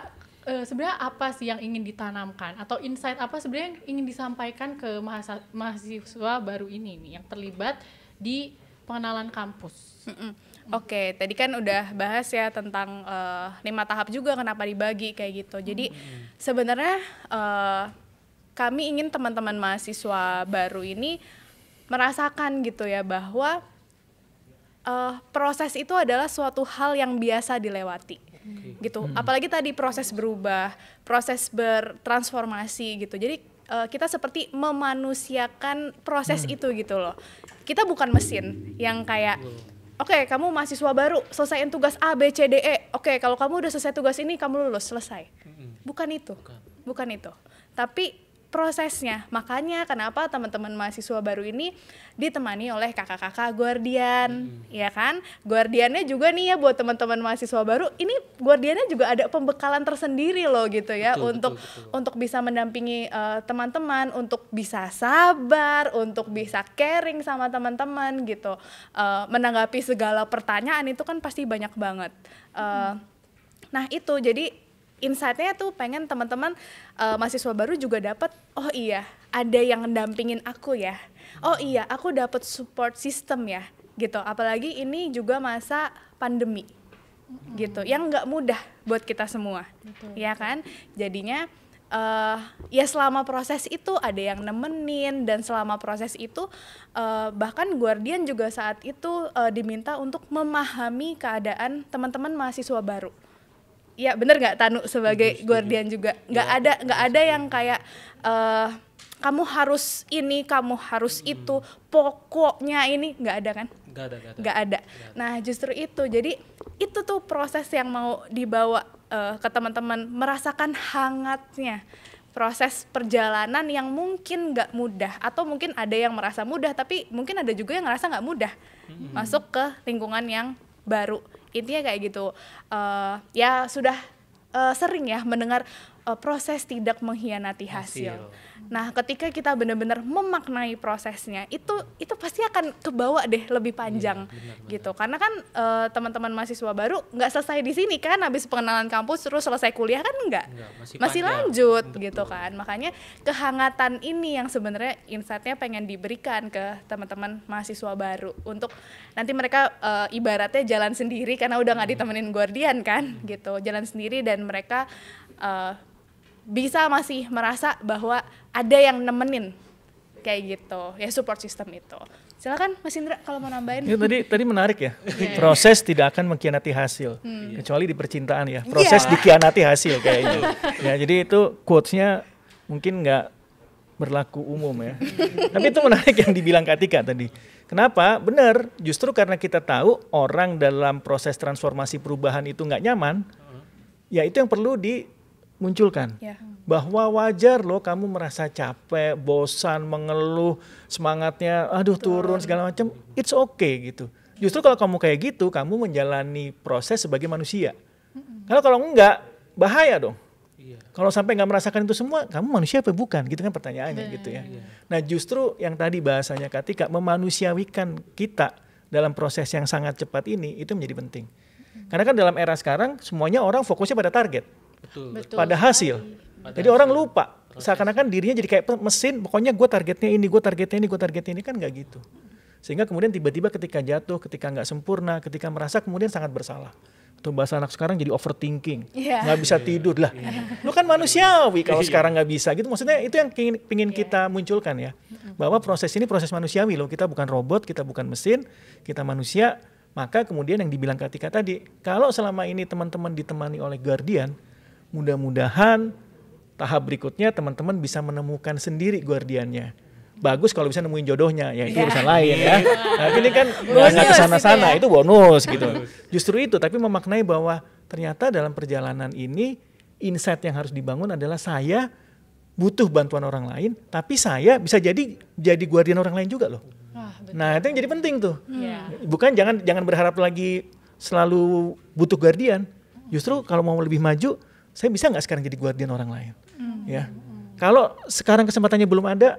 sebenarnya apa sih yang ingin ditanamkan atau insight apa sebenarnya yang ingin disampaikan ke mahasiswa baru ini nih yang terlibat di pengenalan kampus? Oke, tadi kan udah bahas ya tentang 5 tahap juga kenapa dibagi kayak gitu. Jadi sebenarnya kami ingin teman-teman mahasiswa baru ini merasakan gitu ya bahwa proses itu adalah suatu hal yang biasa dilewati gitu. Apalagi tadi proses berubah, proses bertransformasi gitu. Jadi kita seperti memanusiakan proses itu gitu loh. Kita bukan mesin yang kayak oke, kamu mahasiswa baru, selesaiin tugas A, B, C, D, E. Oke, kalau kamu udah selesai tugas ini, kamu lulus, selesai. Bukan itu. Tapi prosesnya. Makanya kenapa teman-teman mahasiswa baru ini ditemani oleh kakak-kakak guardian, ya kan? Guardiannya juga nih ya buat teman-teman mahasiswa baru, ini guardiannya juga ada pembekalan tersendiri loh gitu ya, untuk bisa mendampingi teman-teman, untuk bisa sabar, untuk bisa caring sama teman-teman gitu. Menanggapi segala pertanyaan itu kan pasti banyak banget. Nah itu jadi insight-nya tuh pengen teman-teman mahasiswa baru juga dapat, oh iya ada yang mendampingin aku ya, oh iya aku dapat support system ya gitu. Apalagi ini juga masa pandemi gitu, yang nggak mudah buat kita semua, ya kan? Jadinya ya selama proses itu ada yang nemenin, dan selama proses itu bahkan guardian juga saat itu diminta untuk memahami keadaan teman-teman mahasiswa baru. Ya bener nggak Tanu sebagai guardian juga nggak ada yang kayak kamu harus ini, kamu harus itu, pokoknya ini, nggak ada kan? Nggak ada. Nah justru itu, jadi itu tuh proses yang mau dibawa ke teman-teman, merasakan hangatnya proses perjalanan yang mungkin nggak mudah, atau mungkin ada yang merasa mudah tapi mungkin ada juga yang ngerasa nggak mudah masuk ke lingkungan yang baru. Intinya kayak gitu. Ya sudah sering ya mendengar proses tidak mengkhianati hasil. Nah, ketika kita benar-benar memaknai prosesnya, itu pasti akan kebawa deh lebih panjang, gitu. Karena kan teman-teman mahasiswa baru nggak selesai di sini kan, habis pengenalan kampus terus selesai kuliah kan enggak, masih lanjut, gitu kan. Makanya kehangatan ini yang sebenarnya insight-nya pengen diberikan ke teman-teman mahasiswa baru untuk nanti mereka ibaratnya jalan sendiri karena udah nggak ditemenin guardian kan, gitu, jalan sendiri, dan mereka bisa masih merasa bahwa ada yang nemenin kayak gitu ya, support system itu. Silakan Mas Indra kalau mau nambahin. Ya, tadi menarik ya. Proses tidak akan mengkhianati hasil, kecuali di percintaan ya. Proses dikhianati hasil kayaknya. Ya, jadi itu quotes-nya mungkin nggak berlaku umum ya. Tapi itu menarik yang dibilang Kak Tika tadi. Kenapa? Benar, justru karena kita tahu orang dalam proses transformasi perubahan itu nggak nyaman, ya itu yang perlu dimunculkan. Bahwa wajar loh kamu merasa capek, bosan, mengeluh, semangatnya aduh turun segala macam, it's okay gitu. Justru kalau kamu kayak gitu, kamu menjalani proses sebagai manusia. Kalau enggak, bahaya dong. Kalau sampai nggak merasakan itu semua, kamu manusia apa bukan? Gitu kan pertanyaannya gitu ya. Nah justru yang tadi bahasanya Kak Tika, memanusiawikan kita dalam proses yang sangat cepat ini, itu menjadi penting. Karena kan dalam era sekarang, semuanya orang fokusnya pada target. Pada hasil. Jadi orang lupa, seakan-akan dirinya jadi kayak mesin, pokoknya gue targetnya ini, gue targetnya ini, kan nggak gitu. Sehingga kemudian tiba-tiba ketika jatuh, ketika nggak sempurna, ketika merasa kemudian sangat bersalah. Atau bahasa anak sekarang jadi overthinking, nggak bisa tidur lah. Lu kan manusiawi kalau sekarang nggak bisa gitu. Maksudnya itu yang pingin kita munculkan ya. Bahwa proses ini proses manusiawi loh, kita bukan robot, kita bukan mesin, kita manusia. Maka kemudian yang dibilang Kak Tika tadi, kalau selama ini teman-teman ditemani oleh guardian, mudah-mudahan tahap berikutnya teman-teman bisa menemukan sendiri guardiannya. Bagus kalau bisa nemuin jodohnya, ya itu urusan lain ya. Nah ini kan nggak kesana-sana, itu bonus gitu. Justru itu, tapi memaknai bahwa ternyata dalam perjalanan ini insight yang harus dibangun adalah saya butuh bantuan orang lain, tapi saya bisa jadi guardian orang lain juga loh. Nah itu yang jadi penting tuh. Bukan jangan berharap lagi selalu butuh guardian. Justru kalau mau lebih maju, saya bisa nggak sekarang jadi guardian orang lain? Ya. Kalau sekarang kesempatannya belum ada,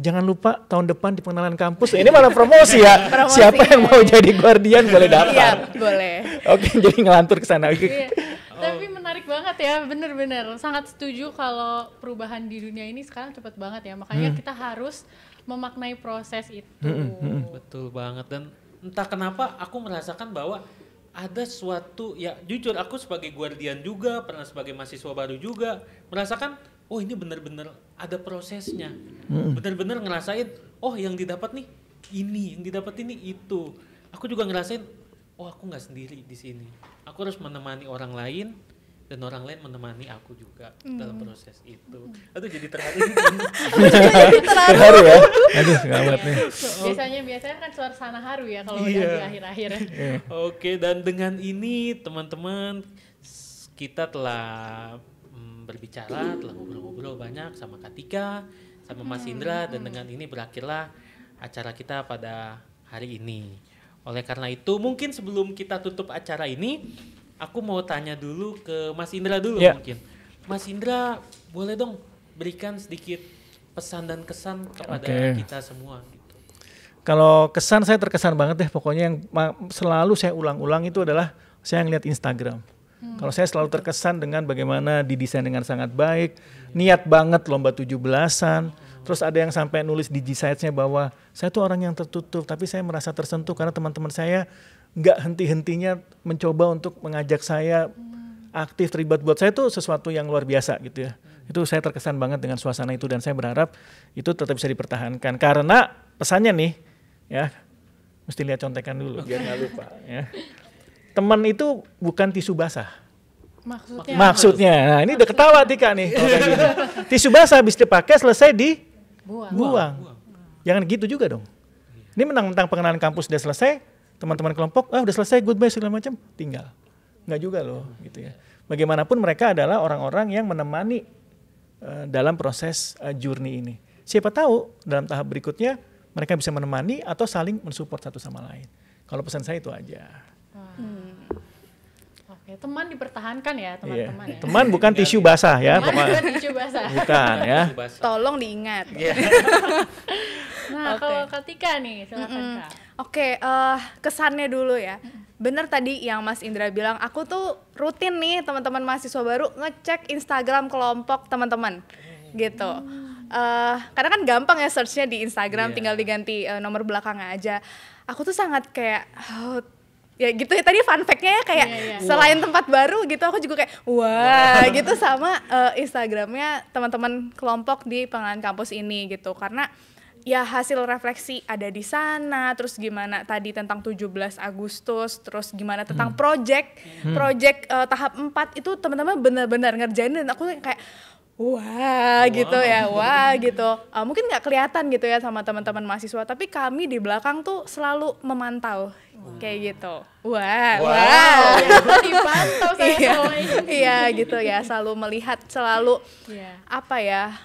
jangan lupa tahun depan di pengenalan kampus. Ini malah promosi ya. Siapa yang mau jadi guardian boleh daftar. Iya, boleh. Oke, jadi ngelantur ke sana. Tapi menarik banget ya, bener-bener. Sangat setuju kalau perubahan di dunia ini sekarang cepat banget ya. Makanya kita harus memaknai proses itu. Betul banget. Dan entah kenapa aku merasakan bahwa ada suatu, ya jujur aku sebagai guardian juga, pernah sebagai mahasiswa baru juga, merasakan oh ini benar-benar ada prosesnya. Benar-benar ngerasain, oh yang didapat nih ini, yang didapat ini itu. Aku juga ngerasain, oh aku nggak sendiri di sini. Aku harus menemani orang lain, dan orang lain menemani aku juga dalam proses itu. Aduh jadi terharu. Terharu ya. Aduh gawat nih. Biasanya kan suasana haru ya kalau udah di akhir-akhir. Oke, dan dengan ini teman-teman kita telah berbicara, telah ngobrol-ngobrol banyak sama Kak Tika, sama Mas Indra, dan dengan ini berakhirlah acara kita pada hari ini. Oleh karena itu, mungkin sebelum kita tutup acara ini, aku mau tanya dulu ke Mas Indra dulu mungkin. Mas Indra, boleh dong berikan sedikit pesan dan kesan kepada kita semua gitu. Kalau kesan, saya terkesan banget deh, pokoknya yang selalu saya ulang-ulang itu adalah saya ngeliat Instagram. Kalau saya selalu terkesan dengan bagaimana didesain dengan sangat baik, niat banget lomba 17-an, terus ada yang sampai nulis di G-Sites-nya bahwa saya tuh orang yang tertutup, tapi saya merasa tersentuh karena teman-teman saya nggak henti-hentinya mencoba untuk mengajak saya aktif, terlibat. Buat saya tuh sesuatu yang luar biasa gitu ya. Itu saya terkesan banget dengan suasana itu, dan saya berharap itu tetap bisa dipertahankan. Karena pesannya nih, ya, mesti lihat contekan dulu biar nggak lupa ya. Teman itu bukan tisu basah. Maksudnya, nah ini udah ketawa Tika nih. Tisu basah habis dipakai selesai dibuang. Jangan gitu juga dong. Ini mentang-mentang pengenalan kampus udah selesai, teman-teman kelompok, udah selesai, goodbye segala macam, tinggal. Nggak juga loh, gitu ya. Bagaimanapun mereka adalah orang-orang yang menemani dalam proses journey ini. Siapa tahu dalam tahap berikutnya mereka bisa menemani atau saling mensupport satu sama lain. Kalau pesan saya itu aja. Oke, teman dipertahankan ya teman-teman ya. Teman bukan tisu basah ya. Teman bukan tisu basah. Bukan ya. Tolong diingat. Nah, kalau Kak Tika nih, silakan Kak. Oke, kesannya dulu ya. Bener tadi yang Mas Indra bilang, aku tuh rutin nih teman-teman mahasiswa baru ngecek Instagram kelompok teman-teman gitu. Karena kan gampang ya searchnya di Instagram, tinggal diganti nomor belakangnya aja. Aku tuh sangat kayak ya gitu ya, tadi fun fact-nya ya kayak selain tempat baru gitu, aku juga kayak wah gitu sama Instagramnya teman-teman kelompok di pengenalan kampus ini gitu. Karena ya hasil refleksi ada di sana, terus gimana tadi tentang 17 Agustus, terus gimana tentang project tahap 4 itu teman-teman benar-benar ngerjain, dan aku kayak wah gitu ya, wah gitu. Mungkin nggak kelihatan gitu ya sama teman-teman mahasiswa, tapi kami di belakang tuh selalu memantau kayak gitu. Wah. Dipantau saya iya gitu ya, selalu melihat, selalu apa ya,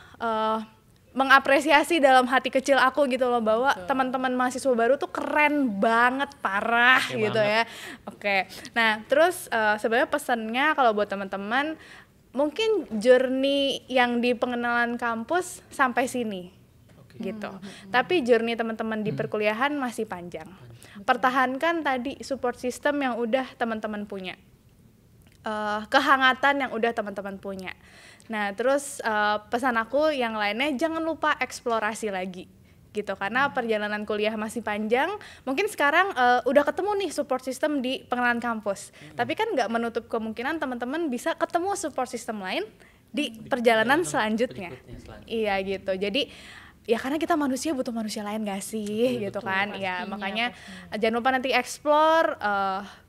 mengapresiasi dalam hati kecil aku gitu loh, bahwa teman-teman mahasiswa baru tuh keren banget, parah gitu ya. Oke. Nah, terus sebenarnya pesannya kalau buat teman-teman, mungkin journey yang di pengenalan kampus sampai sini gitu. Tapi journey teman-teman di perkuliahan masih panjang. Pertahankan tadi support system yang udah teman-teman punya. Kehangatan yang udah teman-teman punya. Nah, terus pesan aku yang lainnya, jangan lupa eksplorasi lagi gitu, karena perjalanan kuliah masih panjang. Mungkin sekarang udah ketemu nih support system di pengenalan kampus, tapi kan nggak menutup kemungkinan teman-teman bisa ketemu support system lain di perjalanan selanjutnya. Iya gitu. Jadi ya karena kita manusia butuh manusia lain gak sih gitu kan. Ya makanya jangan lupa nanti explore,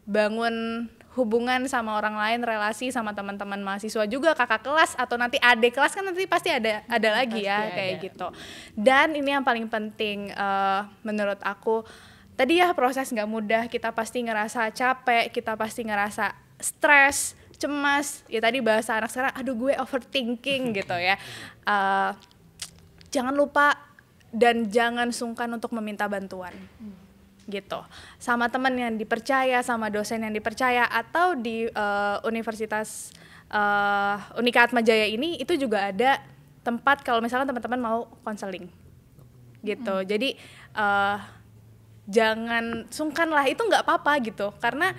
bangun hubungan sama orang lain, relasi sama teman-teman mahasiswa juga, kakak kelas atau nanti adik kelas, kan nanti pasti ada lagi ya kayak gitu. Dan ini yang paling penting menurut aku, tadi ya proses nggak mudah, kita pasti ngerasa capek, kita pasti ngerasa stres, cemas, ya tadi bahasa anak sekarang, aduh gue overthinking gitu ya. Jangan lupa dan jangan sungkan untuk meminta bantuan. Gitu, sama teman yang dipercaya, sama dosen yang dipercaya, atau di Universitas Unika Atmajaya ini itu juga ada tempat kalau misalkan teman-teman mau konseling gitu. Jadi jangan sungkan lah, itu nggak apa-apa gitu, karena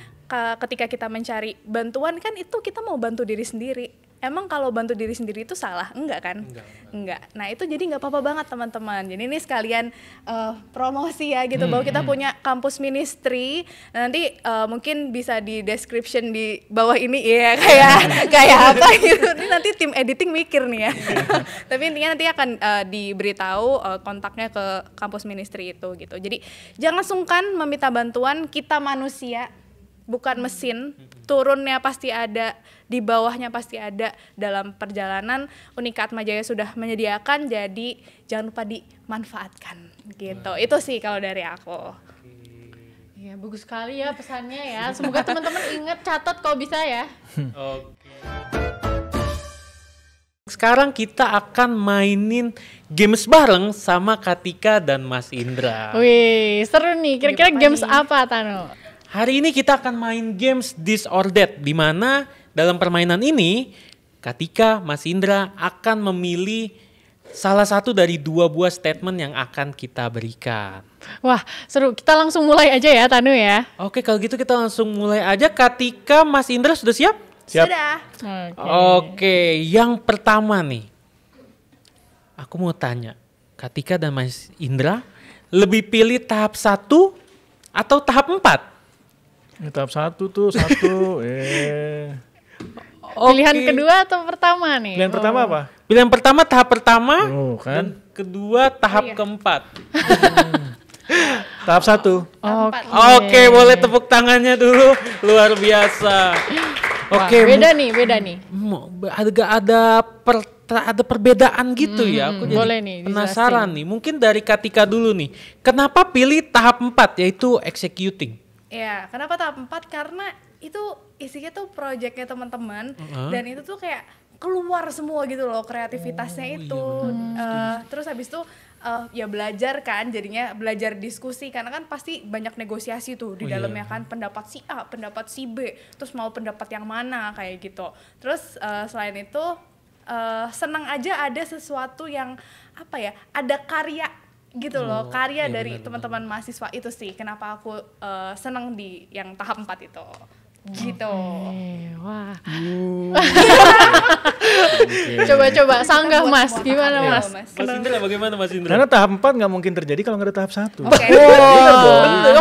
ketika kita mencari bantuan kan itu kita mau bantu diri sendiri. Emang kalau bantu diri sendiri itu salah? Enggak kan? Enggak. Nah itu jadi nggak apa-apa banget teman-teman. Jadi ini sekalian promosi ya gitu, bahwa kita punya kampus ministry. Nanti mungkin bisa di description di bawah ini ya, kayak apa gitu. Ini nanti tim editing mikir nih ya. Tapi intinya nanti akan diberitahu kontaknya ke kampus ministry itu gitu. Jadi jangan sungkan meminta bantuan, kita manusia bukan mesin, turunnya pasti ada, di bawahnya pasti ada. Dalam perjalanan Unika Atmajaya sudah menyediakan, jadi jangan lupa dimanfaatkan gitu. Itu sih kalau dari aku. Iya, bagus sekali ya pesannya ya. Semoga teman-teman ingat, catat kalau bisa ya. Oke. Sekarang kita akan mainin games bareng sama Katika dan Mas Indra. Wih, seru nih. Kira-kira Apa games nih? apa, Tano? Hari ini kita akan main games This or That, di mana dalam permainan ini Katika, Mas Indra akan memilih salah satu dari 2 buah statement yang akan kita berikan. Wah, seru. Kita langsung mulai aja ya, Tano ya. Oke, kalau gitu kita langsung mulai aja. Katika, Mas Indra sudah siap? Siap. Sudah. Oke, yang pertama nih. Aku mau tanya, Katika dan Mas Indra lebih pilih tahap 1 atau tahap 4? Tahap 1 tuh, 1. Pilihan kedua atau pertama nih? Pilihan pertama apa? Pilihan pertama tahap pertama, Oh, kan. dan kedua tahap keempat. Tahap 1. Oke, boleh tepuk tangannya dulu. Luar biasa. Wah, Oke, beda nih. ada perbedaan gitu ya. Aku jadi boleh nih, penasaran nih. Mungkin dari Katika dulu nih. Kenapa pilih tahap 4 yaitu executing? Ya, kenapa tahap 4? Karena itu isinya tuh projectnya teman-teman dan itu tuh kayak keluar semua gitu loh kreativitasnya itu. Terus habis itu ya belajar kan, jadinya belajar diskusi karena kan pasti banyak negosiasi tuh di dalamnya kan, pendapat si A, pendapat si B, terus mau pendapat yang mana kayak gitu. Terus selain itu senang aja ada sesuatu yang apa ya, ada karya gitu loh, karya dari teman-teman mahasiswa itu sih. Kenapa aku senang di yang tahap 4 itu. Gitu. Wah. Coba sanggah Mas, gimana Mas? Mas Indra bagaimana Mas Indra? Karena tahap 4 nggak mungkin terjadi kalau nggak ada tahap 1. Oke.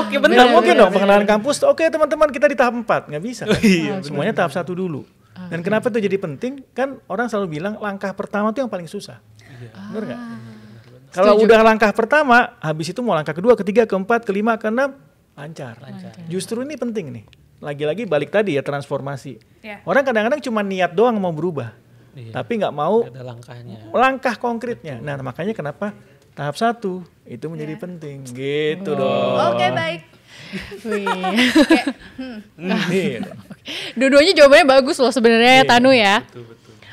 Oke, benar. Nggak mungkin dong pengenalan kampus. Oke teman-teman kita di tahap 4. Nggak bisa kan? Semuanya tahap 1 dulu. Dan kenapa itu jadi penting? Kan orang selalu bilang langkah pertama itu yang paling susah. Bener nggak? Kalau udah langkah pertama, habis itu mau langkah kedua, ketiga, keempat, kelima, keenam, lancar. Justru ini penting nih. Lagi-lagi balik tadi ya transformasi. Orang kadang-kadang cuma niat doang mau berubah. Tapi nggak mau Ada langkahnya. langkah konkretnya. Nah makanya kenapa tahap 1 itu menjadi penting. Gitu dong. Oke, baik. Wih. Gitu. Dua-duanya jawabannya bagus loh sebenarnya ya Tanu ya.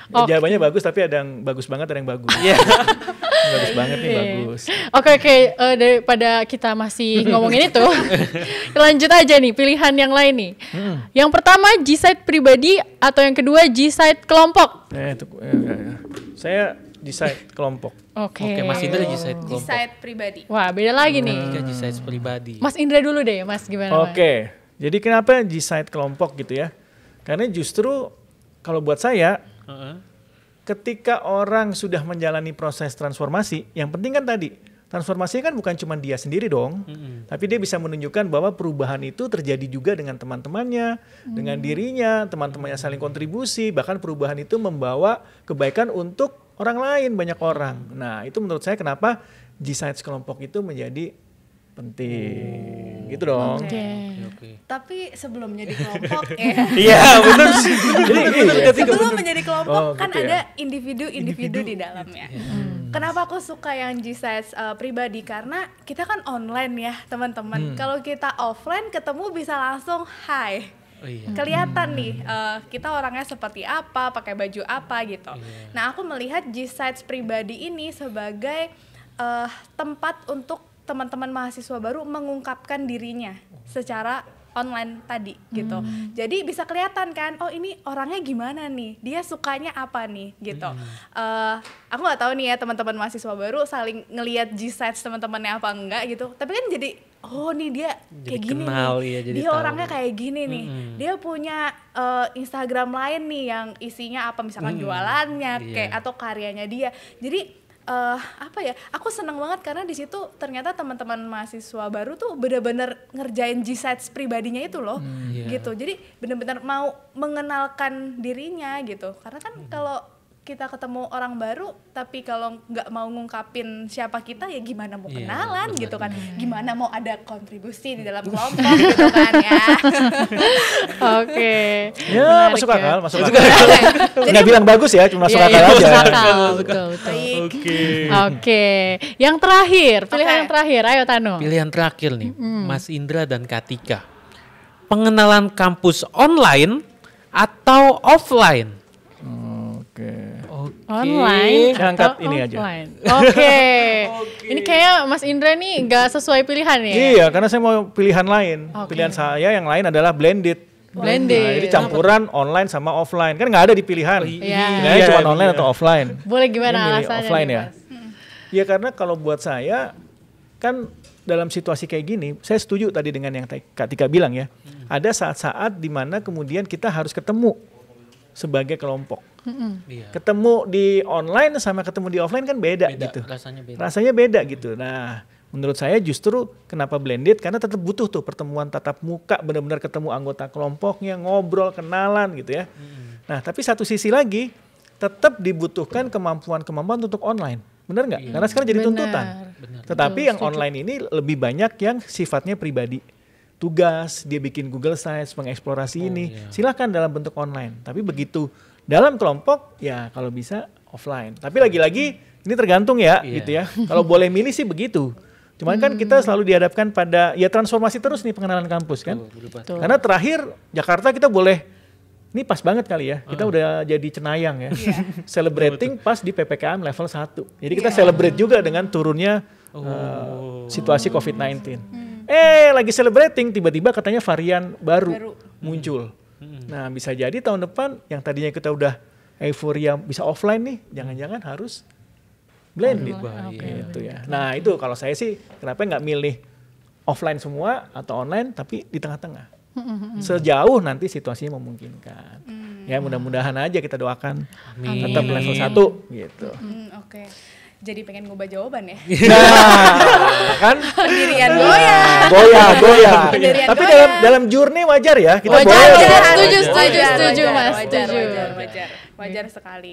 Ya, jawabannya bagus tapi ada yang bagus banget, ada yang bagus. Bagus banget nih, bagus. Oke, daripada kita masih ngomongin itu, lanjut aja nih pilihan yang lain nih. Yang pertama G-site pribadi atau yang kedua G-site kelompok? Saya decide kelompok. Oke, Mas Indra G-site kelompok. Decide pribadi. Wah, beda lagi nih. Katika G-site pribadi. Mas Indra dulu deh, Mas gimana? Mas? Oke, jadi kenapa decide kelompok gitu ya? Karena justru kalau buat saya, ketika orang sudah menjalani proses transformasi, yang penting kan tadi, transformasi kan bukan cuma dia sendiri dong, tapi dia bisa menunjukkan bahwa perubahan itu terjadi juga dengan teman-temannya, dengan dirinya, teman-temannya saling kontribusi, bahkan perubahan itu membawa kebaikan untuk orang lain, banyak orang. Nah itu menurut saya kenapa G-Sites kelompok itu menjadi penting, gitu dong. Oke. Tapi sebelum menjadi kelompok ya. Iya, benar sih. Sebelum menjadi kelompok kan gitu ya. ada individu-individu di dalamnya. Kenapa aku suka yang G-Sites pribadi? Karena kita kan online ya teman-teman. Kalau kita offline ketemu bisa langsung hi. Kelihatan nih kita orangnya seperti apa, pakai baju apa gitu. Nah aku melihat G-Sites pribadi ini sebagai tempat untuk teman-teman mahasiswa baru mengungkapkan dirinya secara online tadi gitu. Jadi bisa kelihatan kan, oh ini orangnya gimana nih, dia sukanya apa nih gitu. Aku nggak tahu nih ya teman-teman mahasiswa baru saling ngelihat G-Sites teman-temannya apa enggak gitu. Tapi kan jadi oh nih dia kayak gini kenal, nih, ya, jadi dia tahu. orangnya kayak gini nih. Dia punya Instagram lain nih yang isinya apa misalkan jualannya kayak atau karyanya dia. Jadi apa ya, aku senang banget karena di situ ternyata teman-teman mahasiswa baru tuh benar-benar ngerjain G-Sites pribadinya itu loh, gitu. Jadi benar-benar mau mengenalkan dirinya gitu. Karena kan kalau kita ketemu orang baru tapi kalau nggak mau ngungkapin siapa kita ya gimana mau kenalan gitu kan, gimana mau ada kontribusi di dalam kelompok gitu kan ya. Oke. Ya, Menarik masuk ya. akal, masuk akal. Nggak bilang bagus ya, cuma masuk akal Iya, aja. masuk akal. Betul. Oke. Yang terakhir, pilihan yang terakhir. Ayo Tanu. Pilihan terakhir nih, Mas Indra dan Katika. Pengenalan kampus online atau offline? Online Saya angkat atau ini aja. offline? Oke. Ini kayak Mas Indra nih nggak sesuai pilihan ya? Iya, karena saya mau pilihan lain. Oke. Pilihan saya yang lain adalah blended. Blended. Nah, jadi campuran online sama offline. Kan nggak ada di pilihan. Iya. Pilihannya cuma online atau offline. Boleh gimana Dia milih alasannya offline nih, ya? Mas? Ya karena kalau buat saya kan dalam situasi kayak gini, saya setuju tadi dengan yang Kak Tika bilang ya. Ada saat-saat di mana kemudian kita harus ketemu sebagai kelompok. Iya. Ketemu di online sama ketemu di offline kan beda gitu. Rasanya beda. Rasanya beda gitu. Nah, menurut saya justru kenapa blended karena tetap butuh tuh pertemuan tatap muka, benar-benar ketemu anggota kelompoknya, ngobrol, kenalan gitu ya. Nah, tapi satu sisi lagi tetap dibutuhkan kemampuan untuk online. Benar nggak? Karena sekarang jadi tuntutan. Benar. Tetapi yang online ini lebih banyak yang sifatnya pribadi. Tugas, dia bikin Google Sites, mengeksplorasi ini. Silakan dalam bentuk online. Tapi begitu dalam kelompok, ya kalau bisa offline. Tapi lagi-lagi ini tergantung ya, gitu ya. Kalau boleh milih sih begitu. Cuman kan kita selalu dihadapkan pada ya transformasi terus nih pengenalan kampus kan. Betul. Karena terakhir Jakarta kita boleh, ini pas banget kali ya, kita udah jadi cenayang ya. Celebrating pas di PPKM level 1. Jadi kita celebrate juga dengan turunnya situasi COVID-19. Lagi celebrating, tiba-tiba katanya varian baru muncul. Nah bisa jadi tahun depan yang tadinya kita udah euforia bisa offline nih, jangan-jangan harus blended. Gitu ya. Nah itu kalau saya sih kenapa nggak milih offline semua atau online tapi di tengah-tengah. Sejauh nanti situasinya memungkinkan. Ya mudah-mudahan aja kita doakan tetap level 1 gitu. Oke. Jadi pengen ngubah jawaban ya. Nah, kan Pendirian goyah. goyah. Pendirian Tapi goyah. dalam journey wajar ya. Kita Wajar, boleh. wajar. Wajar, Setuju, wajar, Mas, wajar, setuju. wajar sekali.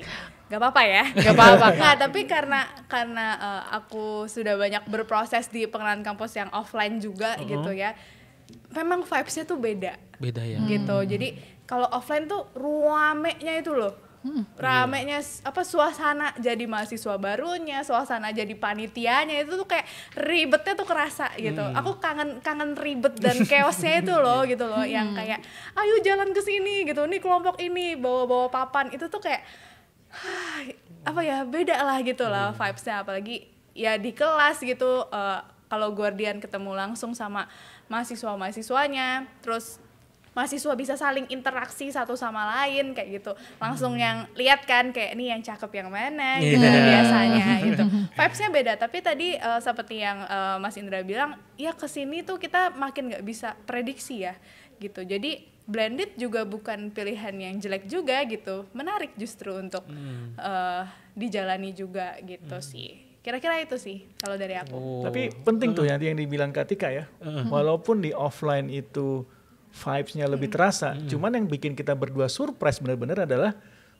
Gak apa-apa ya. Gak apa-apa. Nah, tapi karena aku sudah banyak berproses di pengenalan kampus yang offline juga gitu ya. Memang vibes-nya tuh beda Beda ya. gitu. Jadi kalau offline tuh ruamenya itu loh. Ramenya suasana jadi mahasiswa barunya, suasana jadi panitianya itu tuh kayak ribetnya tuh kerasa gitu. Aku kangen ribet dan chaosnya itu loh gitu loh, yang kayak ayo jalan ke sini gitu, nih kelompok ini bawa papan itu tuh kayak apa ya, beda lah gitu lah vibesnya. Apalagi ya di kelas gitu, kalau Guardian ketemu langsung sama mahasiswanya, terus mahasiswa bisa saling interaksi satu sama lain kayak gitu, langsung yang lihat kan kayak ini yang cakep yang mana gitu biasanya gitu. Vibes-nya beda. Tapi tadi seperti yang Mas Indra bilang, ya kesini tuh kita makin nggak bisa prediksi ya gitu. Jadi blended juga bukan pilihan yang jelek juga gitu, menarik justru untuk dijalani juga gitu sih. Kira-kira itu sih kalau dari aku. Tapi penting tuh yang dibilang Kak Tika ya. Walaupun di offline itu vibes-nya lebih terasa, cuman yang bikin kita berdua surprise benar-benar adalah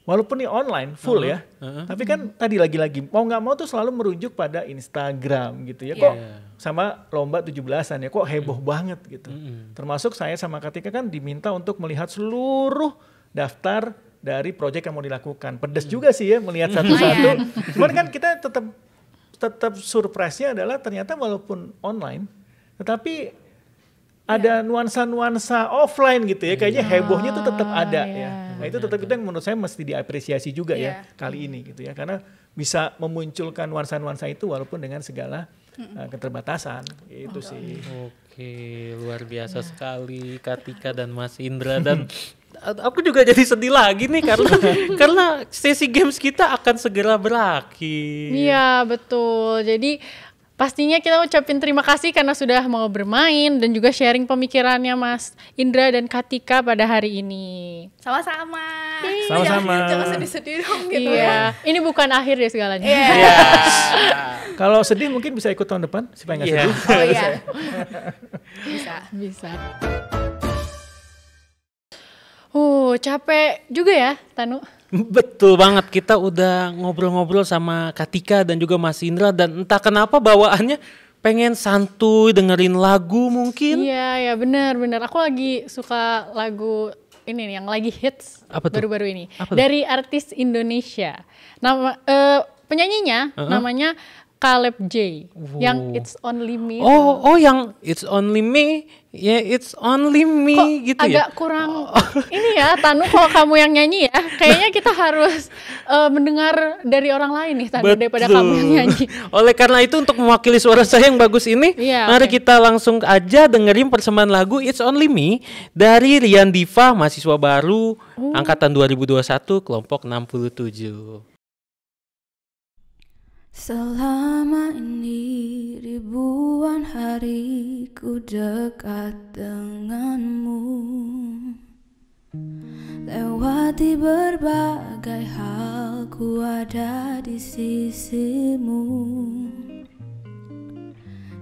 walaupun ini online full ya, tapi kan tadi lagi-lagi mau nggak mau tuh selalu merujuk pada Instagram gitu ya. Kok sama lomba 17-an ya, kok heboh banget gitu. Termasuk saya sama Katika kan diminta untuk melihat seluruh daftar dari proyek yang mau dilakukan. Pedes juga sih ya melihat satu-satu. Cuman kan kita tetap surprise-nya adalah ternyata walaupun online, tetapi ada nuansa-nuansa offline gitu ya, kayaknya hebohnya tuh tetap ada ya. Nah itu tetap itu yang menurut saya mesti diapresiasi juga ya kali ini gitu ya, karena bisa memunculkan nuansa-nuansa itu walaupun dengan segala keterbatasan itu sih. Oke, luar biasa sekali Katika dan Mas Indra, dan aku juga jadi sedih lagi nih karena sesi games kita akan segera berakhir. Iya betul. Jadi pastinya kita ucapin terima kasih karena sudah mau bermain dan juga sharing pemikirannya Mas Indra dan Katika pada hari ini. Sama-sama. Jangan sedih-sedih dong gitu. Iya, ini bukan akhir ya segalanya. Kalau sedih mungkin bisa ikut tahun depan supaya nggak sedih. Oh iya. Bisa. Capek juga ya, Tanu. Betul banget, kita udah ngobrol-ngobrol sama Katika dan juga Mas Indra, dan entah kenapa bawaannya pengen santuy, dengerin lagu mungkin. Iya, benar. Aku lagi suka lagu ini nih, yang lagi hits baru-baru ini. Dari artis Indonesia. Nama penyanyinya namanya Caleb J. Yang It's Only Me. Yang It's Only Me. Ya, It's Only Me kok gitu agak ya. kurang ini ya, Tanu, kalau kamu yang nyanyi ya, kayaknya kita harus mendengar dari orang lain nih tadi daripada kamu yang nyanyi. Oleh karena itu untuk mewakili suara saya yang bagus ini, mari kita langsung aja dengerin persembahan lagu It's Only Me dari Rian Diva, mahasiswa baru angkatan 2021 kelompok 67. Selama ini ribuan hari ku dekat denganmu, lewati berbagai hal ku ada di sisimu.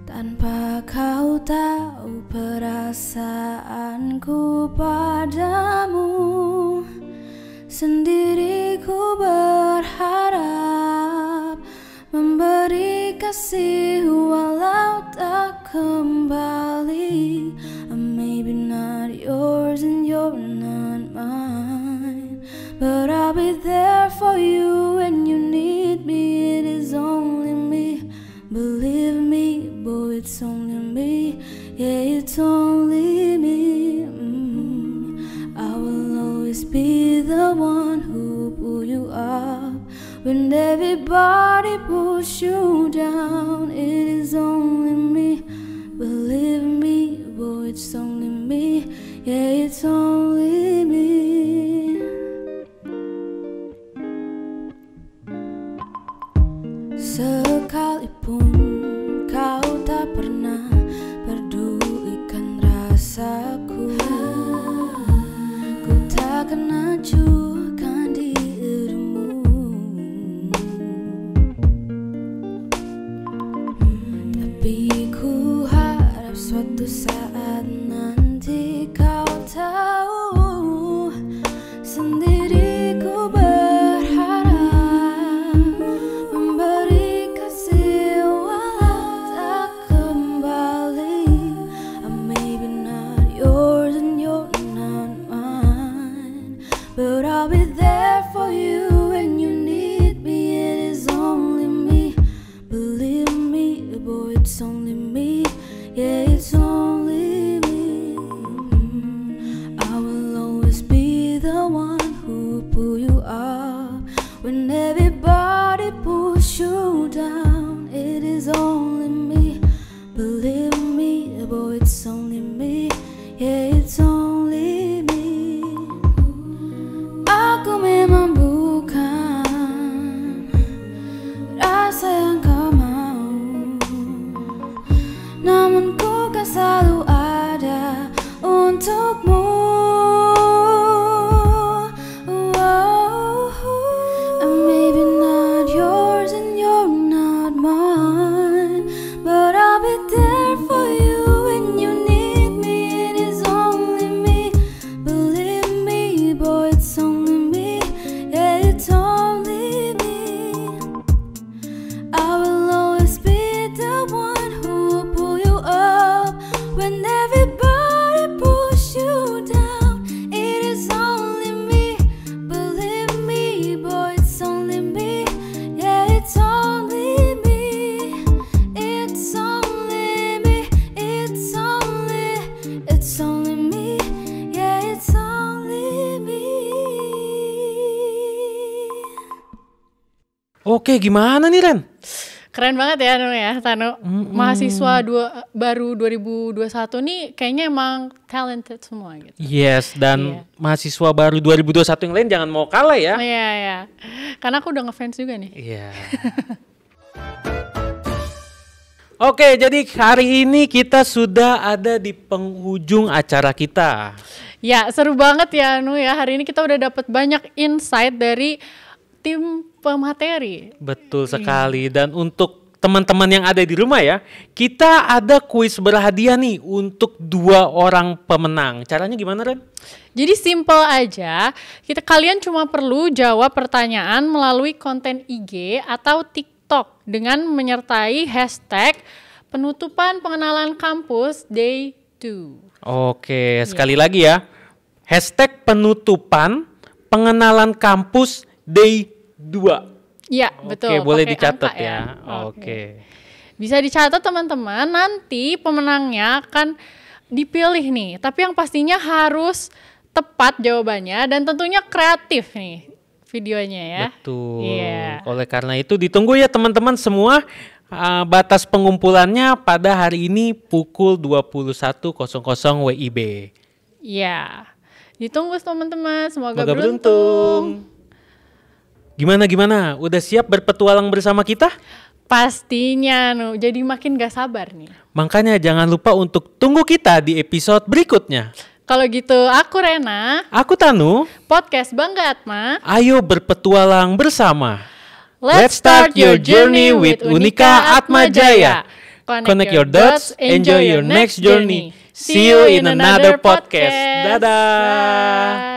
Tanpa kau tahu perasaanku padamu, sendiri ku berharap memberi kasih walau tak kembali. Maybe not yours and you're not mine, but I'll be there for you when you need me. It is only me, believe me, boy, it's only me. Yeah, it's only me. I will always be the one who pull you up when everybody push you down. It is only me, believe me, boy, it's only me. Yeah, it's only me. Sekalipun kau tak pernah pedulikan rasaku, ku tak akan acuhkan dirimu. Tapi ku harap suatu saat nanti kau tahu, sendiri ku berharap memberi kasih walau tak kembali. Maybe not yours and you're not mine, but I'll be there for you when you need me. It is only me, believe me, boy, it's only me. Yeah, it's only me. I will always be the one who pull you up when everybody push you down. It is only me, believe me, boy, it's only me. Yeah, it's only me. Aku memang bukan rasa yang kau mau, namun ku kan selalu ada untukmu. And maybe not yours and you're not mine, but I'll be there for you when you need me. It is only me, believe me, boy, it's only me. Yeah, it's only me. I will always be the one who pull you up when everybody push you down. It is only me, believe me, boy, it's only me. Yeah, it's only me. It's only me. It's only me. Yeah, it's only me. Oke, gimana nih Ren? Keren banget ya Tano ya, Tano. Mahasiswa baru 2021 nih kayaknya emang talented semua gitu. Yes, dan mahasiswa baru 2021 yang lain jangan mau kalah ya. Iya, iya. Karena aku udah ngefans juga nih. Iya. Oke, jadi hari ini kita sudah ada di penghujung acara kita. Ya, seru banget ya Anu ya. Hari ini kita udah dapat banyak insight dari tim pemateri. Betul sekali. Dan untuk teman-teman yang ada di rumah ya, kita ada kuis berhadiah nih untuk 2 orang pemenang. Caranya gimana Ren? Jadi simple aja. Kalian cuma perlu jawab pertanyaan melalui konten IG atau TikTok dengan menyertai hashtag penutupan pengenalan kampus Day 2. Oke, sekali lagi ya. Hashtag penutupan pengenalan kampus Day 2. Iya, betul. Oke, boleh Pakai dicatat angka ya. Oke. Bisa dicatat teman-teman, nanti pemenangnya akan dipilih nih. Tapi yang pastinya harus tepat jawabannya dan tentunya kreatif nih. videonya ya. Betul. Iya. Oleh karena itu ditunggu ya teman-teman semua. Batas pengumpulannya pada hari ini pukul 21.00 WIB. Iya. Ditunggu teman-teman, semoga Semoga beruntung. Gimana? Udah siap berpetualang bersama kita? Pastinya, jadi makin gak sabar nih. Makanya jangan lupa untuk tunggu kita di episode berikutnya. Kalau gitu, aku Rena, Aku Tanu, podcast Bangga Atma. ayo berpetualang bersama. Let's start your journey with Unika Atma Jaya. Connect your dots, enjoy your next journey. See you in another podcast. Dadah. Bye.